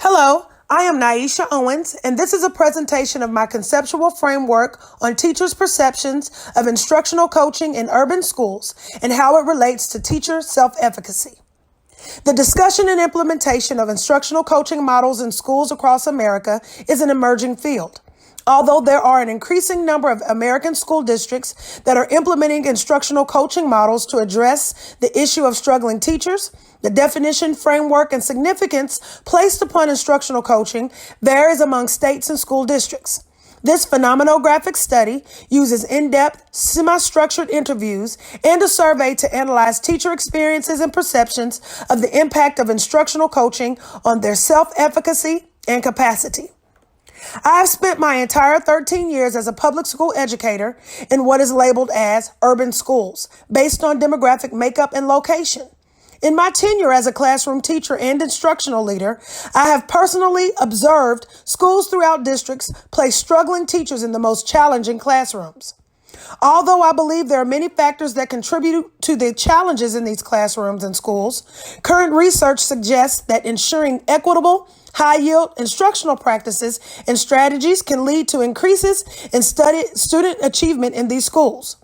Hello, I am Naisha Owens, and this is a presentation of my conceptual framework on teachers' perceptions of instructional coaching in urban schools and how it relates to teacher self-efficacy. The discussion and implementation of instructional coaching models in schools across America is an emerging field. Although there are an increasing number of American school districts that are implementing instructional coaching models to address the issue of struggling teachers, the definition, framework, and significance placed upon instructional coaching varies among states and school districts. This phenomenographic study uses in-depth, semi-structured interviews and a survey to analyze teacher experiences and perceptions of the impact of instructional coaching on their self-efficacy and capacity. I have spent my entire 13 years as a public school educator in what is labeled as urban schools, based on demographic makeup and location. In my tenure as a classroom teacher and instructional leader, I have personally observed schools throughout districts place struggling teachers in the most challenging classrooms. Although I believe there are many factors that contribute to the challenges in these classrooms and schools, current research suggests that ensuring equitable, high-yield instructional practices and strategies can lead to increases in student achievement in these schools.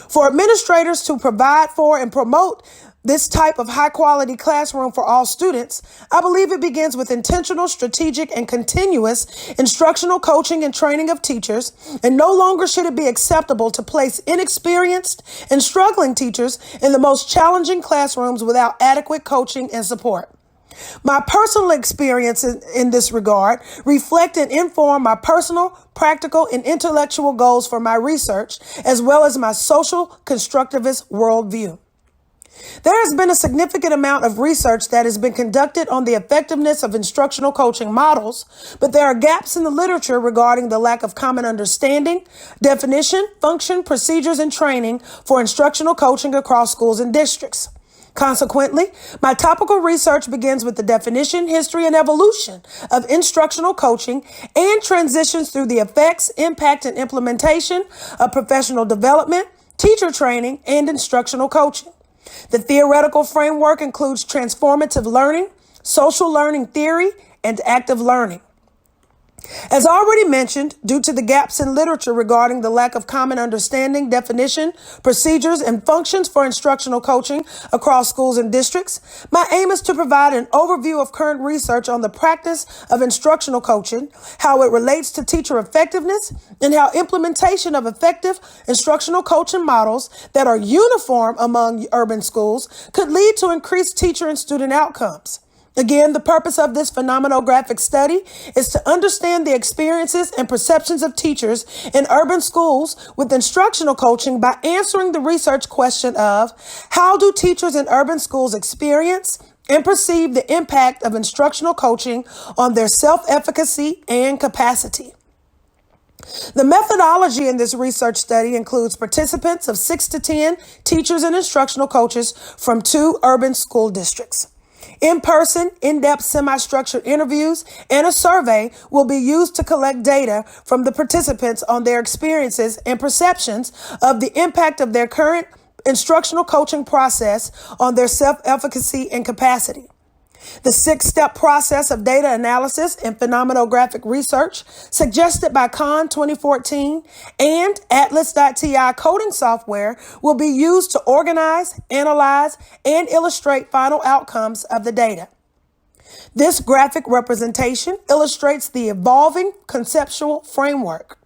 For administrators to provide for and promote this type of high-quality classroom for all students, I believe it begins with intentional, strategic, and continuous instructional coaching and training of teachers, and no longer should it be acceptable to place inexperienced and struggling teachers in the most challenging classrooms without adequate coaching and support. My personal experiences in this regard reflect and inform my personal, practical, and intellectual goals for my research, as well as my social constructivist worldview. There has been a significant amount of research that has been conducted on the effectiveness of instructional coaching models, but there are gaps in the literature regarding the lack of common understanding, definition, function, procedures, and training for instructional coaching across schools and districts. Consequently, my topical research begins with the definition, history, and evolution of instructional coaching and transitions through the effects, impact, and implementation of professional development, teacher training, and instructional coaching. The theoretical framework includes transformative learning, social learning theory, and active learning. As already mentioned, due to the gaps in literature regarding the lack of common understanding, definition, procedures, and functions for instructional coaching across schools and districts, my aim is to provide an overview of current research on the practice of instructional coaching, how it relates to teacher effectiveness, and how implementation of effective instructional coaching models that are uniform among urban schools could lead to increased teacher and student outcomes. Again, the purpose of this phenomenographic study is to understand the experiences and perceptions of teachers in urban schools with instructional coaching by answering the research question of how do teachers in urban schools experience and perceive the impact of instructional coaching on their self-efficacy and capacity. The methodology in this research study includes participants of 6 to 10 teachers and instructional coaches from 2 urban school districts. In-person, in-depth, semi-structured interviews and a survey will be used to collect data from the participants on their experiences and perceptions of the impact of their current instructional coaching process on their self-efficacy and capacity. The 6-step process of data analysis and phenomenographic research suggested by Con 2014 and Atlas.ti coding software will be used to organize, analyze, and illustrate final outcomes of the data. This graphic representation illustrates the evolving conceptual framework.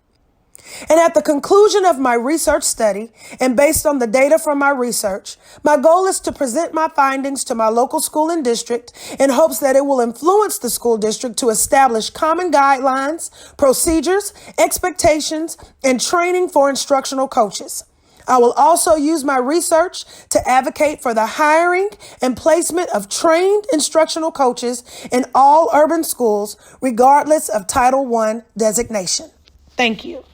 And at the conclusion of my research study, and based on the data from my research, my goal is to present my findings to my local school and district in hopes that it will influence the school district to establish common guidelines, procedures, expectations, and training for instructional coaches. I will also use my research to advocate for the hiring and placement of trained instructional coaches in all urban schools, regardless of Title I designation. Thank you.